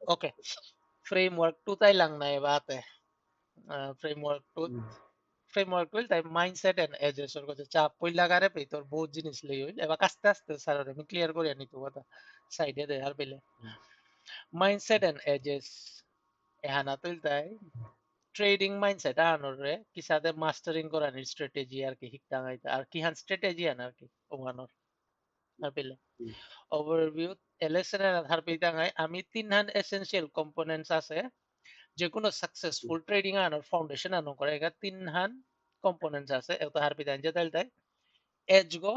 Okay. Framework tu tay lang na ibate. Framework will তাই mindset and edges ওর কাছে চাপ পইলা গারে পে তোর বহুত জিনিস লই হইল এবার আস্তে আস্তে স্যার আমি ক্লিয়ার করে আনি তো কথা সাইডে দে আর পেলে মাইন্ডসেট এন্ড এজেস এহানা তুল তাই ট্রেডিং মাইন্ডসেট আনরে কিসাতে মাস্টারিং করানির স্ট্র্যাটেজি আর কি হিকতা গাইতা আর কি হান স্ট্র্যাটেজি আন আর কি ওমানর আর পেলে ওভারভিউ এলএসএন এর আধার পেইতা গাই আমি তিন হান এসেনশিয়াল কম্পোনেন্টস আছে যে কোনো সাকসেসফুল ট্রেডিং আনার ফাউন্ডেশন আনো করে এগা তিন হান কম্পোনেন্টস আছে এত হার পিতান যে তাইল তাই এজ গো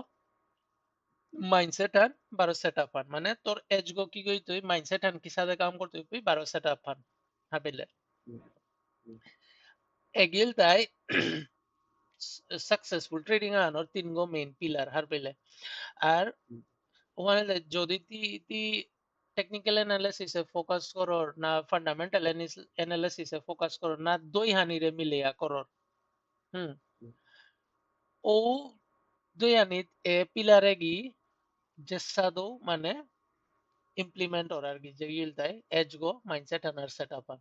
মাইন্ডসেট আর বারো সেটআপ হান মানে তোর এজ গো কি কই তুই মাইন্ডসেট হান কি সাথে কাম করতে তুই বারো সেটআপ হান হাবিলে এগিল তাই সাকসেসফুল ট্রেডিং আনোর তিন গো মেইন পিলার হার পেলে আর ওখানে যদি তি টেকনিক্যাল অ্যানালিসিসে ফোকাস করর না ফান্ডামেন্টাল অ্যানালিসিসে ফোকাস করর না দুই হানিরে মিলিয়া করর হুম ও দুই হানিত এ পিলারে গি জেসাদো মানে implement or argi jegil tai edge go mindset and our setup on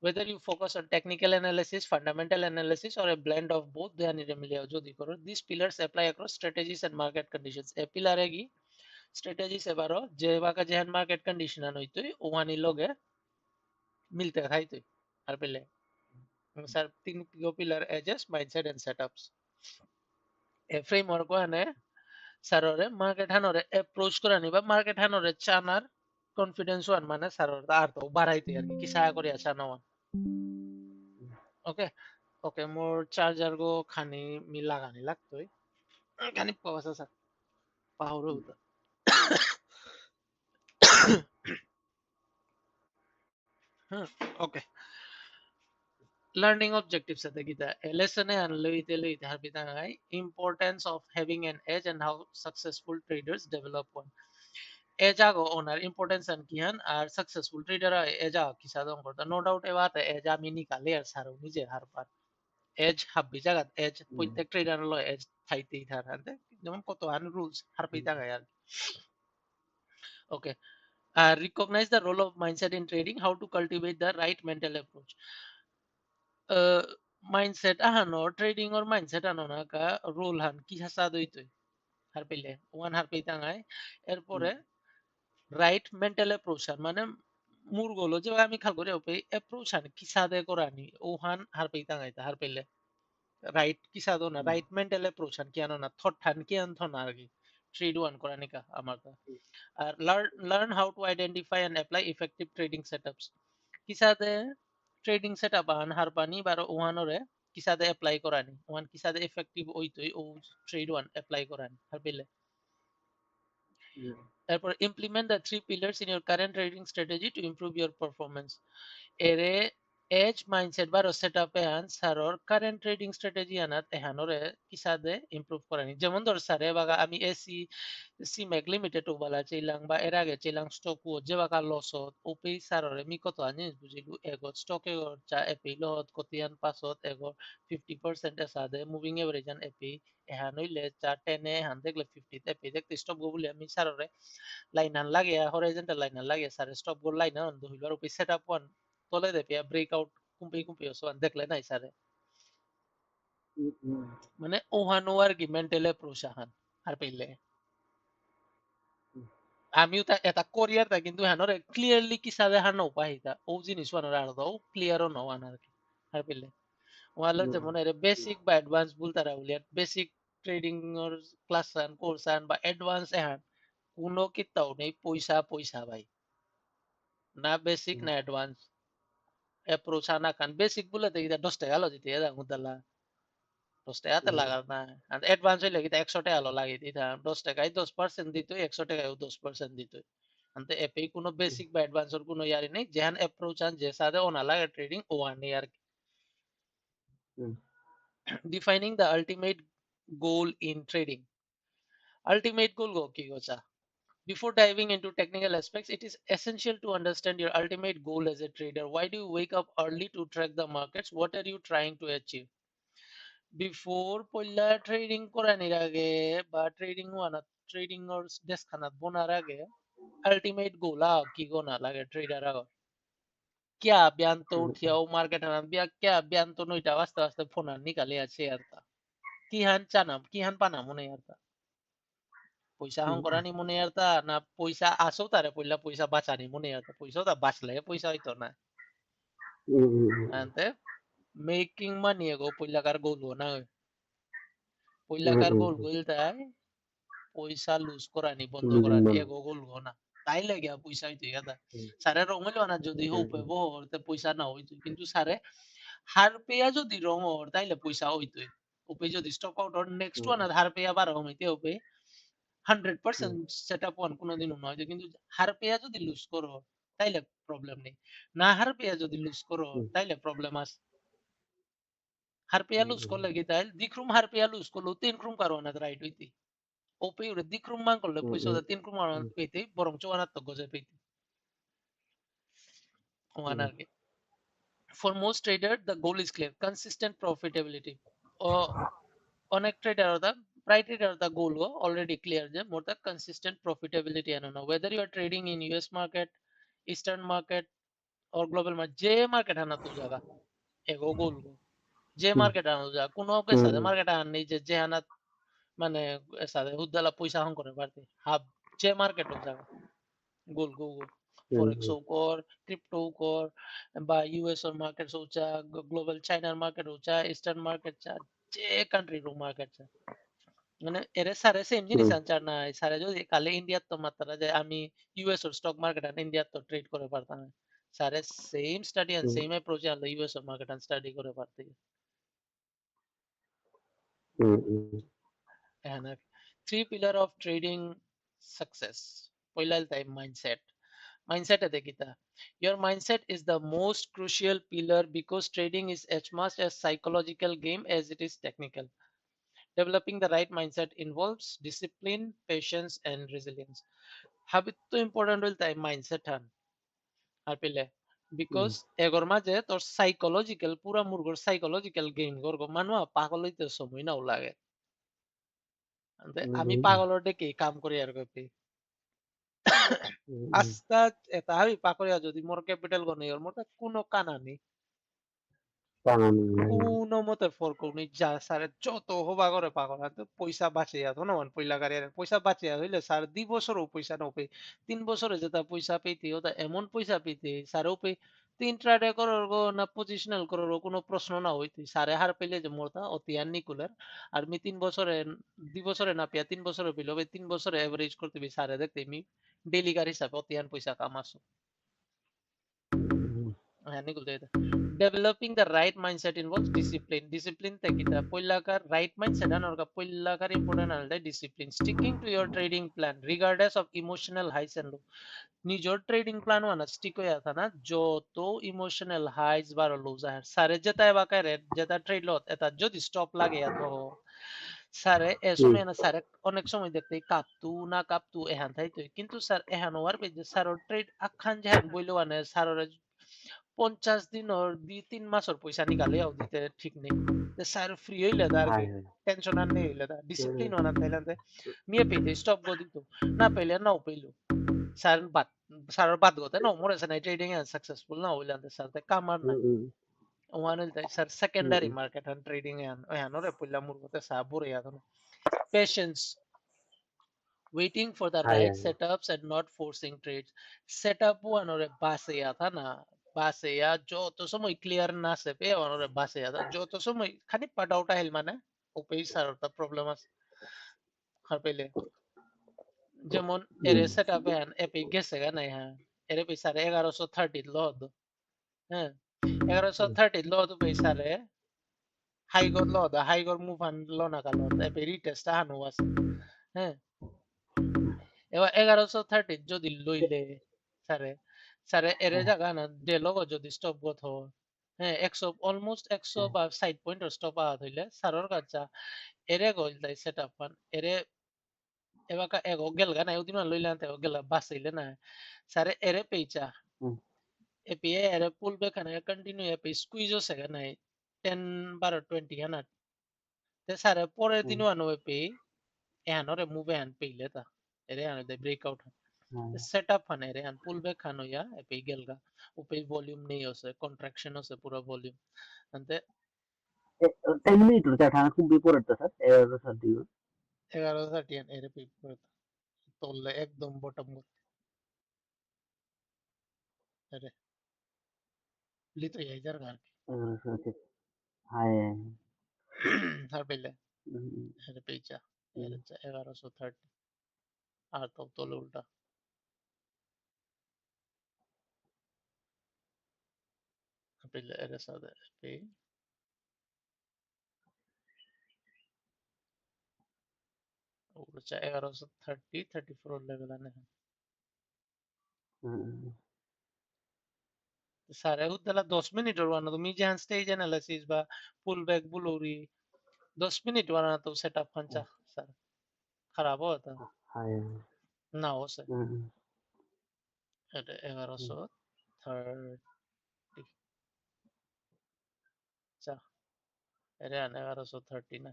whether you focus on technical analysis fundamental analysis or a blend of both they are milia jodi koro these pillars apply across strategies and market conditions a pillar egi strategies ebaro je baka jehan market condition an hoitoi ওহানি লগে মিলতে খাইতoi আর পেলে স্যার তিন pillar edges mindset and setups a framework ওখানে স্যাররে market হানরে approach করে নিবা market হানরে চানার কনফিডেন্স ওয়ান মানে স্যারর আর তো বাড়াইতে আর কি সায়া করে আছে নাওয়া ওকে ওকে মোর চার্জার গো খানি মি লাগানি লাগতোই খানি পাওয়া স্যার পাহরে হতো ওকে learning objectives সাথে গীতা lesson এ লইতে লইতে হারবি তাই importance of having an edge and how successful traders develop one एजागो ओनर इम्पोर्टेंस अन किहन और सक्सेसफुल ट्रेडर एजा किसा दम करता नो डाउट ए बात है एजा मी निकाले আর সারো নিজে হার পার এজ হাব্বি জায়গা এজ প্রত্যেক ট্রেডার লো এজ থাইতেই থার হাতে যেমন কত হান রুলস হার পেইতা গায় আর ওকে recognize the role of mindset in trading how to cultivate the right mental approach mindset ahano trading or mindset ano na ka role han কি হাসা দইতই হার পেলে ওয়ান হার পেইতা গায় এরপরে রাইট মেন্টাল অ্যাপ্রোচ মানে মুরগলো যে আমি খাল করে ওপে অ্যাপ্রোচ হান কিসাদে করানি ওহান হার পেইতা গাইতা হার পেলে রাইট কিসাদো না রাইট মেন্টাল অ্যাপ্রোচ হান কি আনো না থট হান কি আন থনা আর কি ট্রেড ওয়ান করানি কা আমার কা আর learn how to identify and apply effective trading setups কিসাদে ট্রেডিং সেটআপ আন হার পানি বার ওহানরে কিসাদে অ্যাপ্লাই করানি ওহান কিসাদে ইফেক্টিভ ওইতই ও ট্রেড ওয়ান অ্যাপ্লাই করানি হার পেলে Therefore, implement the three pillars in your current trading strategy to improve your performance. এরে এজ মাইন্ডসেট বা সেটআপ এ আন সারর কারেন্ট ট্রেডিং স্ট্র্যাটেজি আনাত এহানরে কিসাদে ইমপ্রুভ করানি যেমন ধর সারে বাগা আমি এসি সিমেক লিমিটেড ওবালা চিলাং বা এর আগে চিলাং স্টক ও যে বাগা লস ওপি সাররে মি কত আনি বুঝিলু এগত স্টক এগর চা এপি লত কতিয়ান পাসত এগর 50% এসাদে মুভিং এভারেজ আন এপি এহানইলে চা 10 এ হান দেখলে 50 এপি দেখতে স্টপ গো বলি আমি সাররে লাইনান লাগে হরাইজন্টাল লাইনান লাগে সারে স্টপ গো লাইনান দহিল আর ওপি সেটআপ ওয়ান tole de pia breakout kumpi so দেখলে নাই সারে মানে ওহানো আর কি মেন্টাল অ্যাপ্রোচ আহান আর পেলে আমিও তা এটা কোরিয়ার তা কিন্তু হানরে ক্লিয়ারলি কি সাবে হানো পাহিতা ও জিনিস ওয়ানোর আর দাও ক্লিয়ারও ন ওয়ান আর কি আর পেলে ওয়ালা যেমন এর বেসিক বা অ্যাডভান্স বলতারা বলি বেসিক ট্রেডিং ওর ক্লাস আন কোর্স আন বা অ্যাডভান্স এহান কোনো কিতাও নেই পয়সা পয়সা ভাই না বেসিক না অ্যাডভান্স অ্যাপ্রোচ আনা কান বেসিক বলে দেখি 10 টাকা লো দিতে দা মুদালা 10 টাকাতে লাগাল না আর অ্যাডভান্স হইলে কি 100 টাকা লো লাগিয়ে দিতাম 10 টাকায় 10% দিত 100 টাকায় 10% দিত అంతే এপি কোনো বেসিক বা অ্যাডভান্সর কোনো ইয়ারি নেই যেহান অ্যাপ্রোচ আন যে সাদে ওনা লাগে trading one year defining the ultimate goal in trading ultimate goal go কি গোছা before diving into technical aspects it is essential to understand your ultimate goal as a trader why do you wake up early to track the markets what are you trying to achieve before পইলা trading করানির আগে বা trading ওয়ানা trading ওর desk খানাত বোনার আগে ultimate goal ki gona lage trader agor क्या बयान तो उठिया ओ मार्केट हान बिया क्या बयान तो नइटा वास्ते वास्ते फोन निकाले আছে আরতা কি হান চানাম কি হান পানা মনে আরতা পয়সা হং করানি মনে আরতা না পয়সা আসো তারে পয়লা পয়সা বাঁচানি মনে আরতা পয়সা তা বাঁচলে পয়সা হইতো না আনতে মেকিং মানি এগো পয়লাকার গোল না পয়লাকার গোল গইলতাই পয়সা লুজ করানি বন্ধ করানি এগো গোল না তাই লাগে পয়সা হইতো গাদা সারে রঙল না যদি হোপে বহরতে পয়সা না হইতো কিন্তু সারে হার পেয়া যদি রং ওর তাইলে পয়সা হইতো ওপে যদি স্টক আউট ওর নেক্সট ওয়ান আর হার পেয়া বার হইতে ওপে 100% সেটআপ ওয়ান কোনোদিন নয় কিন্তু হার পেয়া যদি লুজ করো তাইলে প্রবলেম নেই না হার পেয়া যদি লুজ করো তাইলে প্রবলেম আছে হার পেয়া লুজ করলে কি তাইলে দিক্রুম হার পেয়া লুজ করলো তিন ক্রুম কারো না রাইট হইতে ওপে ওরে দিক্রুম মান করলে পয়সা তিন ক্রুম পেতে বরং চোয়ানার তো গজে পেতে ওয়ান আর কি For most traders, the goal is clear: consistent profitability. অনেক ট্রেডার ওটা প্রায় ট্রেডার ওটা গোল already clear যে more the consistent profitability and no whether you are trading in US market, Eastern market or global market যে market আনা তো জায়গা এগো গোল যে মার্কেট আনা জায়গা কোনো কে সাথে মার্কেট আন নেই যে হানা মানে সাথে হুদ্দালা পয়সা হং করে পারতে হাব যে মার্কেট হোক জায়গা গোল গো ফরেক্স হোক or ক্রিপ্টো হোক or বা ইউএস এর মার্কেট হোক গ্লোবাল চাইনার মার্কেট হোক ইস্টার্ন মার্কেট যে কান্ট্রি রো মার্কেট মানে এর সারে সেম জিনিস আনচার না সারে যদি কালে ইন্ডিয়ার তো মাত্রা যে আমি ইউএস এর স্টক মার্কেট আর ইন্ডিয়ার তো ট্রেড করে পারতাম না সারে সেম স্টাডি আর সেম অ্যাপ্রোচ আর ইউএস এর মার্কেট আর স্টাডি করে পারতে and three pillar of trading success পয়লা তাই mindset এ দেখিতা your mindset is the most crucial pillar because trading is as much as psychological game as it is technical. Developing the right mindset involves discipline, patience, and resilience. Habit তো important হইল তাই mindset হান আর পেলে because এগর মাঝে তোর psychological পুরা মুরগর psychological game করব মানুষ পাগল হইতে সময় নাও লাগে আমি পাগলর ডেকে কাম করি আর কপি আস্তা এটা আমি পাকরিয়া যদি মোর ক্যাপিটাল গনে মোর কোনো কানা নেই কোনো মতে ফরক নেই যা সারে যত হবা করে পাগল তো পয়সা বাঁচে যাতো না পয়লা গাড়ি পয়সা বাঁচে হইলে স্যার 2 বছরও পয়সা নপে 3 বছরে যেটা পয়সা পেতে ওটা এমন পয়সা পেতে স্যার ওপে 3 ট্রাডে করার না পজিশনাল করার কোনো প্রশ্ন না হইতে সারে হার পেলে যে মোরটা অতি আর নিকুলার আর আমি 3 বছরে 2 বছরে না পেয়া 3 বছরে পেলে 3 বছরে এভারেজ করতে সারে দেখতে আমি ডেলি গাড়ি হিসাবে অতি আর পয়সা কামাসো Developing the right mindset involves discipline. Discipline tekita poilakar right mindset anorga poilakar important alda discipline. Sticking to your trading plan regardless of emotional highs and lows. নিজের ট্রেডিং প্ল্যান ওয়ানা স্টিক হয়ে আছে না যত emotional হাইজ বা লোজ আর সারে যেটা বাকারে যেটা trade লট এটা যদি স্টপ লাগে এত স্যারে এ সময় না স্যার অনেক সময় দেখতে কাঁপতু না কাঁপতু এহান থাইতো কিন্তু স্যার এহান ওয়ার পেজে স্যার ট্রেড আখান যেহান বইলো আনে স্যার 50 দিন ওর 2-3 মাসের পয়সা নিকালে আও দিতে ঠিক নেই স্যার ফ্রি হইলে আর কি টেনশন আর নেই হইলে ডিসিপ্লিন ওনা তাইলে মিয়ে পেতে স্টপ গো দিত না পেলে নাও পেলো স্যার বাদ স্যার বাদ গতে না মোর এসে নাই ট্রেডিং এ সাকসেসফুল না হইলে স্যার তে কামার না ওয়ান হইল sir secondary market and trading এ ওয়ান ওরে পইলা মুর গতে সা বুরে ইয়াদন patience waiting for the right setups and not forcing trades setup ওয়ানোরে বাসে আথা না বাসে যত সময় ক্লিয়ার না সেপে ওয়ানোরে বাসে আথা যত সময় খালি পাটাউটা হেল মানে ওপেই সার ওটা প্রবলেম আছে আর পেলে যেমন এর সেটআপে এপে গেছে গা নাই হ্যাঁ এর পয়সারে 1130 লদ হ্যাঁ 1130 লদ পয়সারে হাইগর লদ হাইগর মুভ আন লনা কাল এপে রিটেস্ট আনো আছে হ্যাঁ এবার 1130 যদি লইলে স্যারে স্যারে এর জায়গা না ডেলগো যদি স্টপ গত হ্যাঁ 100 অলমোস্ট 100 বা 60 পয়েন্ট স্টপ আ হইলে স্যারর কাছে এরে গইল তাই সেটআপ পান এরে এবাকা এগো গেল গা না উদিন লইলে আনতে গেল বাসইলে না স্যারে এরে পেইচা এপিএ এরে পুল ব্যাক না কন্টিনিউ এপি স্কুইজ হচ্ছে গা নাই 10 12 20 না তে স্যারে পরের দিনও আনো এপি এহানরে মুভে আন পেইলে তা এরে আনো দে ব্রেকআউট सेटअप हने रे अन पुल बैक खानो या एपी गेलगा उपे वॉल्यूम नहीं होसे कॉन्ट्रैक्शन होसे पूरा वॉल्यूम अंते 10 मिनिट त्याठाना खूप बिफोर सर एरसाठी 11:30 एरे पे तोल्ले एकदम बॉटम को अरे लितो ये इधर घर एरसाठी हाय हर पेले एरे पेचा एरे 11:30 आर तो तोले उल्टा पेले एरे सादे पे उल्टा 11:34 लेवल आने हैं सारे उतला 10 मिनिट और वाना तो मी जहां स्टेज एनालिसिस बा पुल बैक बुलोरी 10 मिनिट वाला तो सेटअप खंचा सर खराब होता हाय ना हो से अरे 11:30 चा अरे 11:30 ना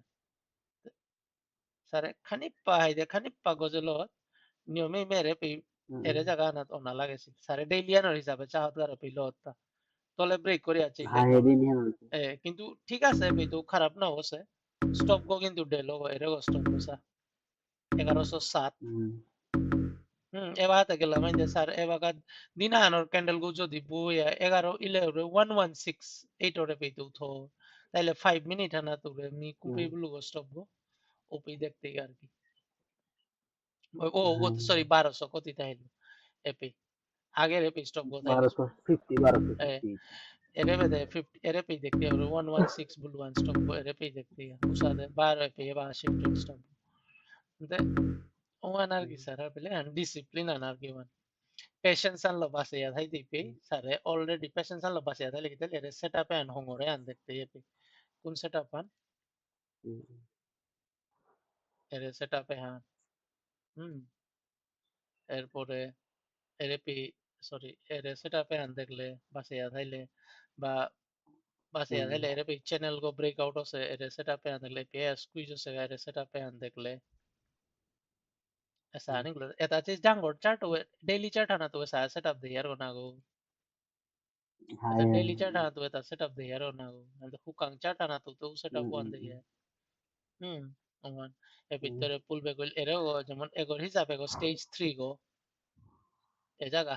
sare kanippa haide kanippa gozelo niome mere pe ere jaga na ona লাগে sare daily আনার হিসাবে চাহাত করে পিলো হতা তলে ব্রেক করে আছে हाय লেগা দিন হল কিন্তু ঠিক আছে বে তো খারাপ না হচ্ছে স্টপ গো কিন্তু ডেলো এরে গো স্টপ গো সা 1107 এবার গেলাম এই যে স্যার এবার দিনা আনোর ক্যান্ডেল গো যদি বই 11 11 116 8 ওরে পেতে উঠো তাইলে 5 মিনিট আনা তো মি কুপে বুলু গো স্টপ গো ওপি দেখতে আর কি ও সরি 1200 কত তাইলো এপি আগের এপি স্টপ গো তাইলে 1250 1250 एरे पे दे 50 एरे पे देखते हैं 116 बुल वन स्टॉप को एरे पे देखते हैं उसा दे 12 पे ये बार शिफ्टेड स्टॉप दे ओ अनार्की सारा पहले अनडिसिप्लिन अनार्की वन पेशेंस अन लबा से याद है दीपे सारे ऑलरेडी पेशेंस अन लबा से याद है लेकिन तेरे सेटअप एंड होंगे अन देखते ये पे कौन सेटअप अन एरे सेटअप है हाँ এরপরে এরেপি সরি এর সেটআপ এ আন দেখলে বাসে আধাইলে বা বাসে আধাইলে এরেপি চ্যানেল গো ব্রেকআউট আছে এর সেটআপ এ আন দেখলে পে স্কুইজ আছে এর সেটআপ এ আন দেখলে ऐसा नहीं बोला ऐसा चीज जांगो चार्ट हुए डेली चार्ट आना तो ऐसा सेटअप दे यार ना गो ऐसा डेली चार्ट आना तो ऐसा सेटअप दे यार ना गो अंदर हुकांग चार्ट आना तो सेटअप वन दे यार ओवन ए भीतर पुल बैक एरे गो যেমন এগোর হিসাবে গো স্টেজ 3 গো এ জায়গা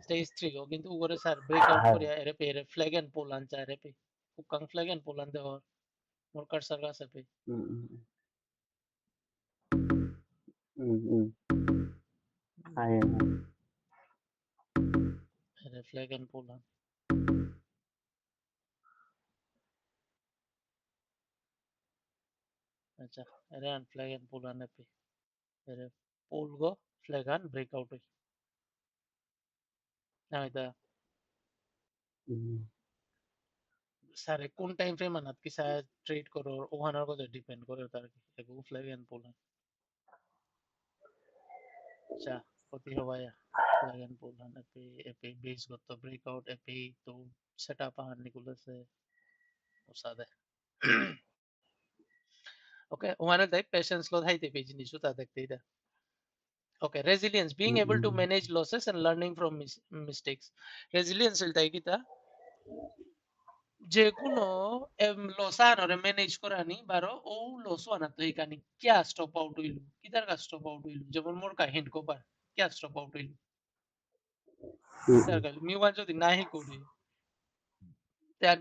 stage 3 go কিন্তু উপরে স্যার ব্রেকআউট করিয়া এরে পে এরে ফ্ল্যাগ এন্ড পোল আনচা এরে পে কুকাং ফ্ল্যাগ এন্ড পোল আনতে হর মোর কার্সার কাছে পে এরে ফ্ল্যাগ এন্ড পোল আন আচ্ছা এরে আন ফ্ল্যাগ এন্ড পোল আনে পে এরে পোল গো ফ্ল্যাগ আন ব্রেকআউট হই না এটা স্যার কোন টাইম ফ্রেম আনাত কি স্যার ট্রেড করো ওখানের কথা ডিপেন্ড করে তার কি এগো ফ্ল্যাগ এন্ড পোল আন আচ্ছা কতি হবায়া ফ্ল্যাগ এন্ড পোল আন এপে এপে বেস গত ব্রেকআউট এপে তো সেটআপ আন নিকুলছে ওসাদে Okay, one of the patients lo haite page ni suta dekte ida. Okay, resilience, being able to manage losses and learning from mistakes. Resilience iltai kita যে কোনো লস আনরে ম্যানেজ করানি বারো ও loss Anato এখানে কিয়া stop out হইল কিদার কা stop out হইল যেমন মোর কাহিন কোবার কিয়া স্টপ আউট হইল কিদার কা মিওয়ান যদি নাহি করি त्यान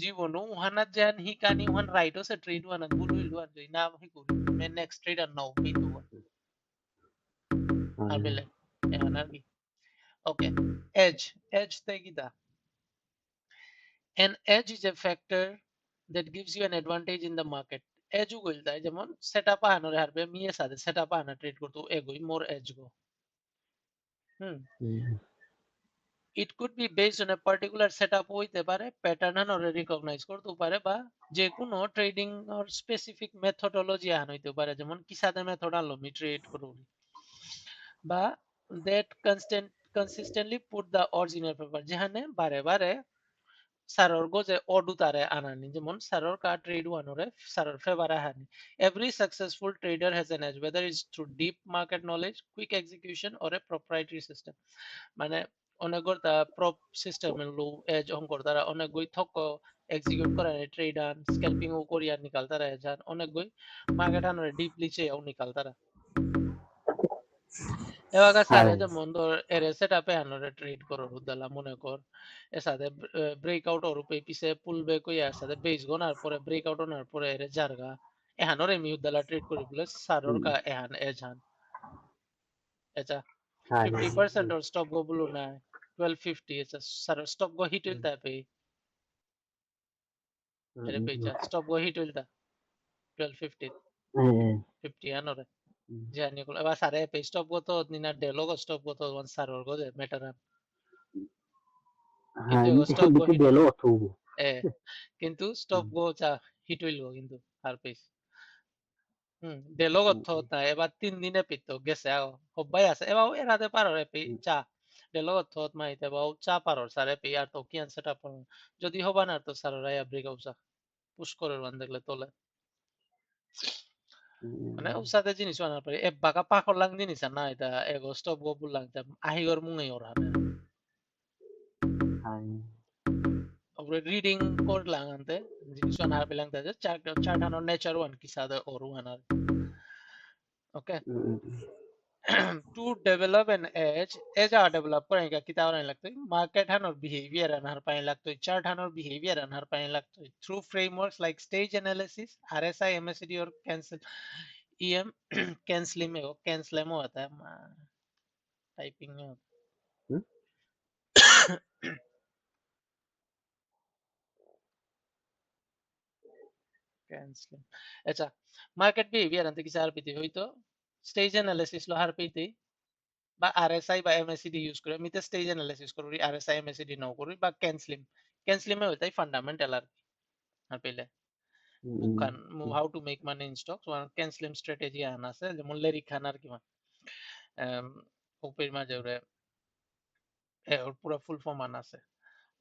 जीवन उहाना जान ही कानी उहान राइटो से ट्रेड वाना बुलु इलु आन जई ना ही कोरी मैं नेक्स्ट ट्रेड आन नाउ पे तो arbele anarki okay edge te kita an edge is a factor that gives you an advantage in the market edge গইলতা যেমন সেটআপ আনোর হারবে মিয়ে সাথে সেটআপ আনা ট্রেড করতো এগোই মোর এজ গো it could be based on a particular setup হইতে পারে প্যাটার্ন আনোরে রিকগনাইজ করতে পারে বা যে কোনো ট্রেডিং অর স্পেসিফিক মেথডোলজি আন হইতে পারে যেমন কি সাথে মেথড আনলো মি ট্রেড করো বা that consistently put the odds in your favor যেখানে বারে বারে saror go je odu tare anani jemon saror ka trade wanore saror favor ahani. Every successful trader has an edge, whether it's through deep market knowledge, quick execution, or a proprietary system. মানে অনেকগুলো তা prop সিস্টেমের লো age অঙ্কর তারা অনেকগুই থক execute করে trade আন scalping ও কোরিয়ার নিকাল তারা এজান অনেকগুই market আনরে deeply চেয়ে নিকাল তারা এವಾಗ Hai. সারে যেমন ধর এর সেটআপে আনরে ট্রেড করো হুদালা মনে কর এর সাথে ব্রেকআউট ওর উপরে পিছে পুল ব্যাক হইয়া সাথে বেস গনার পরে ব্রেকআউট ওনার পরে এর জারগা এহানরে মি হুদালা ট্রেড করি বলে সারর কা এহান এজান এটা Hai. 50% or stop go below na 1250 it's a stop go hit will tape ere pecha stop go hit will ta 1250 50 anore jani ko aba sare pe stop go to nina delo go stop go to one saror go de meter কিন্তু Hai. এগো Itu stop go bikin hit dia lo tu. এ কিন্তু stop go চা hit হইল কিন্তু আর pace Delo Goth তা এবার 3 দিনে পিতো গেছে হব্বাই আছে এবার এরাতে পারো রে পি চা ডেলো গথ মাইতে বাউ চা পারো সারে পি আর তো কি আনসার টা যদি হবা না তো সারো রায়া ব্রেক আউসা পুশ করে রান দেখলে তোলে মানে উসাতে জিনিস আনার পরে এ বাকা পাকর লাং জিনিস না এটা এগো স্টপ গো বুলাং তা আহিগর মুঙে ওর হানে Hai. ওরে রিডিং করলাম আনতে জিনিস আনার পেলাং তা চার্ট চার্ট আনার নেচার ওয়ান কি সাদা ওর আনার ওকে to develop an edge are develop करेंगे कितना होने लगता है market है और behavior अनहर पाने लगता है chart है और behavior अनहर पाने लगता है through frameworks like stage analysis RSI MACD और cancel EM cancel में होता है टाइपिंग में होता है cancel अच्छा market behavior अंत किसी आर पीती हुई तो stage analysis लो हर पीती বা RSI বা MACD ইউজ করে আমি তো স্টেজ অ্যানালাইসিস করি RSI MACD নাও করি বা ক্যানসলিমে হইতাই ফান্ডামেন্টাল আর পেলে বুকান how to make money in stocks ওয়ান ক্যানসলিম স্ট্র্যাটেজি আনা আছে যেমন লেরি খান আর কি ওপের মাঝে ওরে ওর পুরো ফুল ফর্ম আনা আছে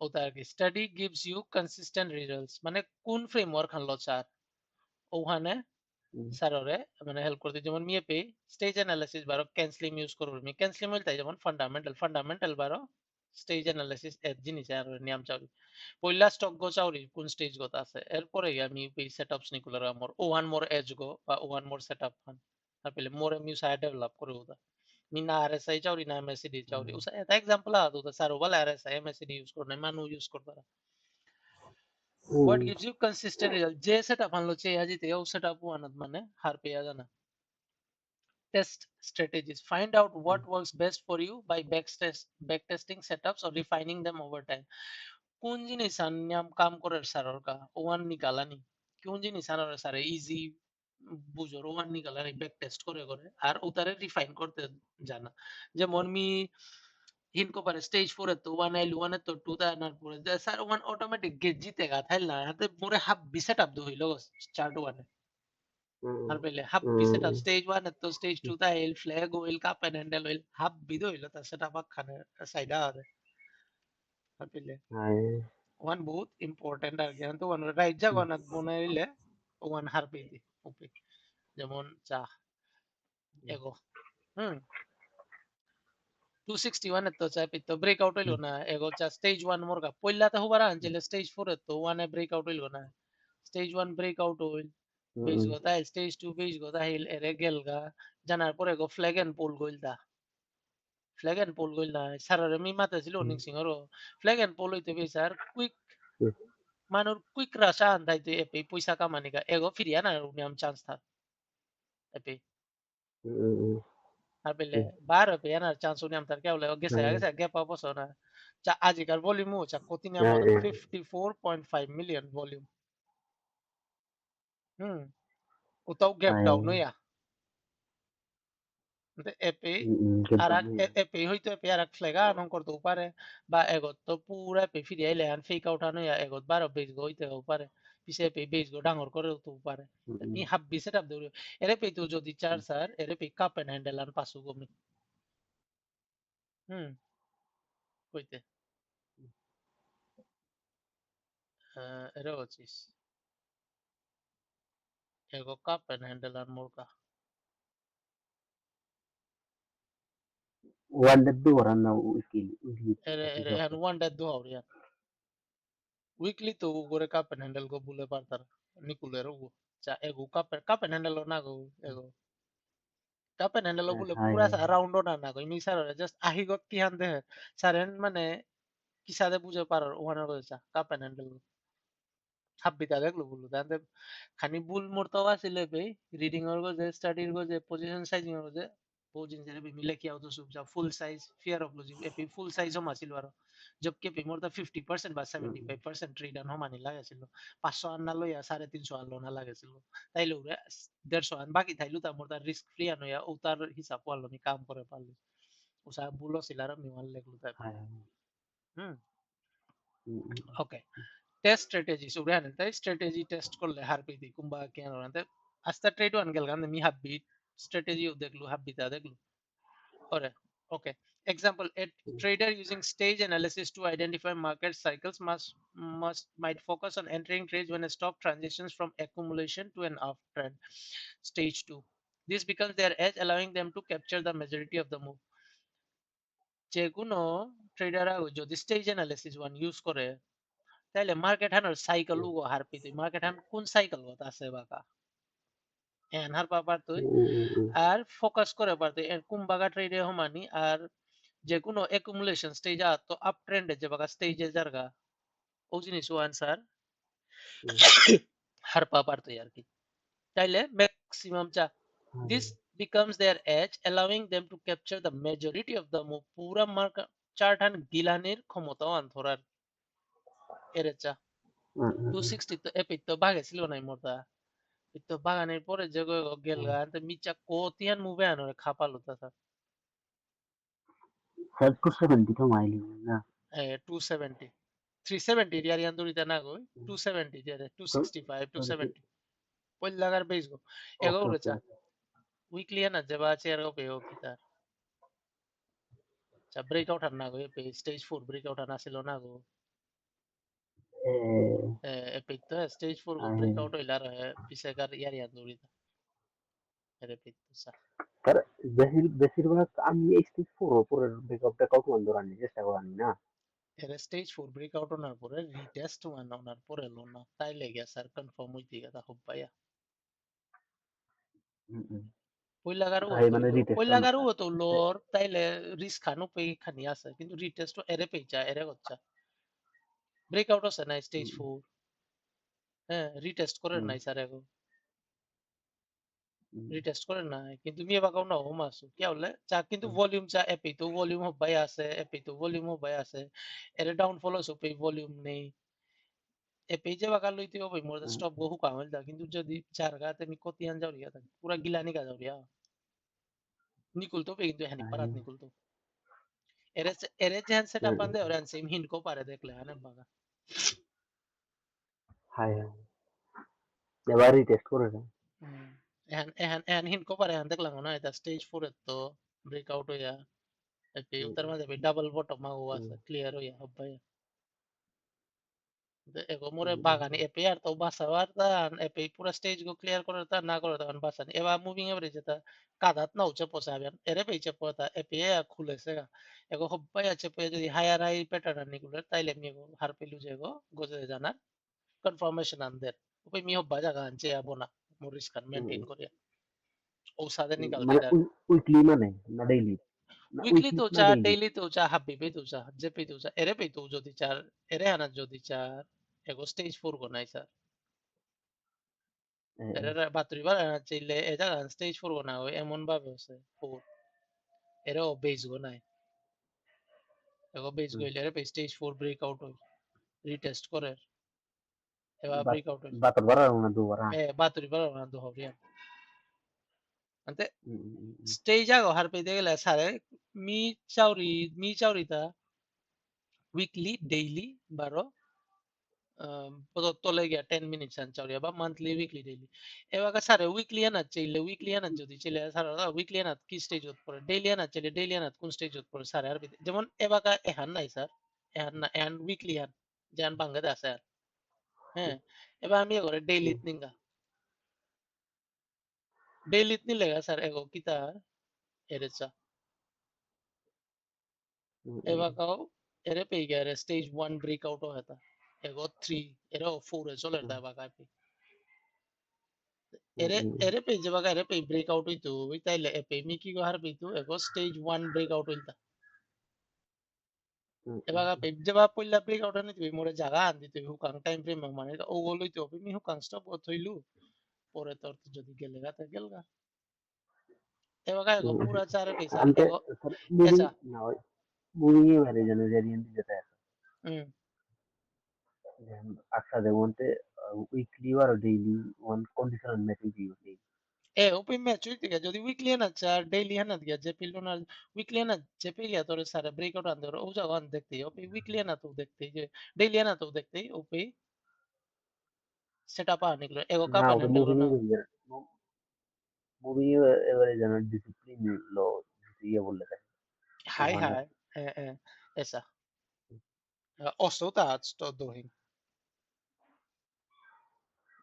ওটা আর কি study gives you consistent results মানে কোন ফ্রেমওয়ার্ক হানলো চার ওখানে স্যাররে মানে হেল্প করতে যেমন মিয়ে পে স্টেজ অ্যানালিসিস বারো ক্যানসলিম ইউজ করব আমি ক্যানসলিম হইতাই যেমন ফান্ডামেন্টাল বারো স্টেজ অ্যানালিসিস এর জিনিস আর নিয়ম চাউরি পয়লা স্টক গো চাউরি কোন স্টেজ গো আছে এরপরে আমি পে সেটআপস নিকুলার আমর ও ওয়ান মোর এজ গো বা ও ওয়ান মোর সেটআপ হান আর পেলে মোর এম ইউ সাইড ডেভেলপ করে ওটা মি না আরএসআই চাউরি না এমএসিডি চাউরি উসা এটা एग्जांपल आ दो স্যার ওবাল আরএসআই এমএসিডি ইউজ করনে মানু ইউজ করতারা what gives you consistent result যে সেটআপ আনলো চেয়ে আজিতে ও সেটআপ ওয়ানাত মানে হার পেয়া জানা test strategies. Find out what works best for you by backtesting setups or refining them over time. কোন জিনিস আনিয়াম কাম করে সারর কা ওয়ান নিকালানি কোন জিনিস আনার সারে ইজি বুঝোর ওয়ান নিকালানি ব্যাক টেস্ট করে করে আর ওটারে রিফাইন করতে জানা যেমন মি হিনকো পারে স্টেজ 4 তো ওয়ান আইল ওয়ান তো টু তা আনার পরে স্যার ওয়ান অটোমেটিক গেট জিতে গা থাইল না হাতে মোরে হাফ বিসেট আপ দো হইলো চার্ট ওয়ানে আর পেলে হাফ পিসেট আপ স্টেজ 1 তো স্টেজ 2 তা এল ফ্ল্যাগ ওইল কাপ এন্ড হ্যান্ডেল ওইল হাফ বিদো হইলো তা সেটা পাক খানে সাইডা আরে আর পেলে Hai. ওয়ান বহুত ইম্পর্টেন্ট আর জ্ঞান তো ওয়ান রাইট জাগনাত বনাইলে ওয়ান হার পেদি ওপে যেমন চা এগো হুম 261 তো চা পিতো ব্রেকআউট হইলো না এগো চা স্টেজ 1 মোর কা পইলা তো হবার আনছিলে স্টেজ 4 তো ওয়ানে ব্রেকআউট হইলো না স্টেজ 1 ব্রেকআউট হইল বেশ কথা স্টেজ 2 বেশ কথা হিল এরে গেলগা জানার পরে গো ফ্ল্যাগ এন্ড পোল গইলদা ফ্ল্যাগ এন্ড পোল গইলদা সারারে মি মাতে ছিল অনিক সিংহরো ফ্ল্যাগ এন্ড পোল হইতে বে স্যার কুইক মানুর কুইক রাশা আন্দাইতে এপে পয়সা কামানিকা এগো ফিরিয়া না উনিয়াম চান্স থা এপে আর পেলে বার হবে এনার চান্স উনিয়াম তার কেউ গেছে গ্যাপ আপস না চা আজিকার ভলিউম চা কতিনিয়াম 54.5 মিলিয়ন ভলিউম হুম ওটাও গ্যাপ ডাউন হইয়া এপি আর এপি হয়তো এপি আর এক ফ্লেগা আনন করতে পারে বা এগত তো পুরা এপি ফিরে আইলে আন ফেক আউট আনো এগত বারো বেজ গো হইতে পারে পিছে এপি বেজ গো ডাঙর করে তো পারে নি হাব্বি সেটআপ দেউ এরে পে তো যদি চার স্যার এরে পে কাপ এন্ড হ্যান্ডেল আন পাসু গমি হুম কইতে Era ochis. Ego cup and handle and murka. Wandaddu waranna weekly Ere episode. and one that do ya. Weekly to gore cup and handle go bule partar. Nikulero go. Cha ego cup and handle na go ego. Cup and handle bule Hai pura hai sa hai. round na go. Imi sar just ahi got ki hande. Saren mane kisade বুঝে পারার ওখানে রয়েছে cup and handle হাব্বিতা দেখলো বললো তাতে খানি বুল মোরতাও আসিলে বে রিডিং এর গো যে স্টাডি এর গো যে পজিশন সাইজিং এর যে পজিশন যে বে মিলে কি আউতো সুব যা full size fear of losing এপি ফুল সাইজ ও মাসিল বারো জবকে পি মোর দা 50% বা 75% ট্রেড আন হমানি লাগাছিল 500 আন না লইয়া 350 আন লোনা লাগাছিল তাইলে ওরে 150 আন বাকি থাইলো তা মোর দা রিস্ক ফ্রি আন হইয়া ও তার হিসাব পারলো নি কাম করে পারলো ও সা বুলো সিলারা মিওয়াল লেগলো তাই Hai. হুম Hmm, hmm. ওকে টেস্ট স্ট্র্যাটেজি সুরান তাই স্ট্র্যাটেজি টেস্ট করলে হারবি দি কুম্বা কেন রাতে আস্তা ট্রেড ওয়ান গেল গান মি হাবি স্ট্র্যাটেজি ও দেখলু হাবি তা দেখলু ওরে okay example a trader using stage analysis to identify market cycles might focus on entering trades when a stock transitions from accumulation to an uptrend stage 2 this becomes their edge allowing them to capture the majority of the move যে কোনো ট্রেডাররা যদি stage analysis one use করে তাইলে market হানোর cycle Hugo হারপিতে market হান কোন cycle গত আছে বাকা N হার পাপার তুই Hmm. আর ফোকাস করে পারতে এর কুম বাগা ট্রেডে হমানি আর যে কোনো অ্যাকুমুলেশন স্টেজ আ তো আপ ট্রেন্ডে যে বাগা স্টেজে জারগা ও জিনিস ও আনসার Hmm. হার পাপার তুই আর কি তাইলে ম্যাক্সিমাম চা Hai. this becomes their edge allowing them to capture the majority of the move পুরা মার্কেট চার্ট হান গিলানির ক্ষমতাও আনথরার এরে চা Hmm, hmm, hmm. 260 তো এপিক তো বাগে ছিল নাই মোরটা itu baganir pore jago Hmm. gelga ante micha kotian move anore khapalo tata Sad to 70 to mile na. 270 370 yari andurita na go Hmm. 270 jare So 265 sorry. 270 pol lagar base go ego Okay okay. urecha weekly na jaba che ergo peo kita cha breakout na go pe stage 4 breakout na silo na go Eh, epic to stage 4 go hai. breakout hoila rahe pise kar yari andurita ere epic to sa Kar বেশিরভাগ আমি এই stage 4 উপরের breakup বন্ধ রাখতে চেষ্টা করি না। ere stage 4 breakout onar pore retest one onar pore lo na tai lege sir confirm hoiti gata hobbaya হুম, হুম। পইলাগারও তাই হতো মানে হইলো রিটেস্ট না পইলাগারও হতো লোর তাইলে রিস্ক খানো পেই খানি আছে কিন্তু রিটেস্ট এরে পেইচা এরে গচ্চা ব্রেকআউট আছে না স্টেজ 4 হ্যাঁ রিটেস্ট করে নাই স্যার এগো রিটেস্ট করে নাই কিন্তু মিয়া বাকাও না হোম আসু কি হলে চা কিন্তু ভলিউম চা এপি তো ভলিউম হবাই আছে এপি তো ভলিউম হবাই আছে এরে ডাউন ফলো সো পেই ভলিউম নেই এপি যে বাকা লইতে হবে মোর স্টপ গো হুকা হইল কিন্তু যদি চার গাতে মি কতিয়ান যাও রিয়া পুরা গিলানি কা যাও রিয়া নিকুল তো কিন্তু হ্যানি পারাত নিকুল তো এরে যেন সেটআপ আনদে ওরে সেম হিন কো পারে দেখলে আনে বাগা হাই হাই এবার রিটেস্ট করে না এহান হিন কো পারে আন দেখলাম না এটা স্টেজ 4 এর তো ব্রেকআউট হইয়া এপি উতার মাঝে ডাবল বটম আগো আছে ক্লিয়ার হইয়া হবাই এগো মোরে বাগানি এপি আর তো বাসাবার তা এপি পুরা স্টেজ গো ক্লিয়ার করে তা না করে তখন বাসানি এবার মুভিং এভারেজ তা কাদাত না উচ্চ পসাবেন এরে পেইছে পতা এপি খুলেছে এগো হবাই আছে পে যদি হায়ার হাই প্যাটার্ন নিগুলো তাইলে মি এগো হার পেলু যে গো গোজে জানা কনফার্মেশন আনদের ওই মি হব্বা জায়গা আনছে আবনা মরিস খান মেইনটেইন করে ও সাদে নিকাল মানে দিদার উইকলি মানে না ডেইলি না উইকলি উইকলি তো না চা ডেইলি ডেইলি তো চা হাব্বি পে তো চা যে পে তো চা এরে পে তো যদি চার এরে আনা যদি চার এগো স্টেজ 4 গো নাই স্যার এরে বাতরি বার আনা চাইলে এটা স্টেজ 4 গো না হয় এমন ভাবে আছে 4 এরে ও বেস গো নাই এগো বেস গো এরে পে স্টেজ 4 ব্রেকআউট হয় রিটেস্ট করে এবার ব্রেকআউট হয় বাতার বাড়া না দুবার এ বাতরি বার আনা দো হবে antes stage ಆಗೋ harpeite gela sare mi chaurita weekly daily baro তলে গিয়া 10 মিনিটস আন চাউরিয়া বা মান্থলি উইকলি ডেইলি এবার স্যার উইকলি আনা চাইলে উইকলি আনা যদি চাইলে স্যার উইকলি আনা কি স্টেজ হত পড়ে ডেইলি আনা চাইলে ডেইলি আনা কোন স্টেজ হত পড়ে স্যার আর যেমন এবাকা এহান নাই স্যার এহান না এহান উইকলি আন যেহান বাংলাদেশ আছে হ্যাঁ এবার আমি করে ডেইলি নিঙ্গা ডেইলি নিলে স্যার এগো কিতা এরেছা এবার কাও এরে পেয়ে গেছে স্টেজ 1 ব্রেকআউট হতা এগো 3 এরা 4 এ চলে দা বাগা ere pe jaba ere pe breakout hoitu taile epe mi ki go har peitu ego stage 1 breakout hoilta ebaga pe jaba poilla breakout ani tu more jaga andi tu hukang time frame মানে ও গলই তো mi hukang stop ও থইলু পরে তোর তো যদি গেলেগা তা গেলগা ebaga ego pura chare peisa అంటే ego సరే moving esa నా మూవింగ్ వేరే జన జరిగింది যেটা আচ্ছা যেমনতে উইকলি আর ডেইলি ওয়ান কন্ডিশনাল ম্যাচিং দিও নেই open match hoইতে যদি weekly না চার daily না দিয়া যে পিলো না weekly না যে pe ya তোরে সারা breakout আন ধরো ও জায়গা দেখতে ওপে weekly না তো দেখতে যে daily না তো দেখতে ওপে সেটআপ আনে এগো না কাপেন ওটা এন্ডেলো মুভিং না মুভিং এবারে যেন ডিসিপ্লিন লো ইয়ে বললে Hai ওখানে hai, esa. Ostotas todo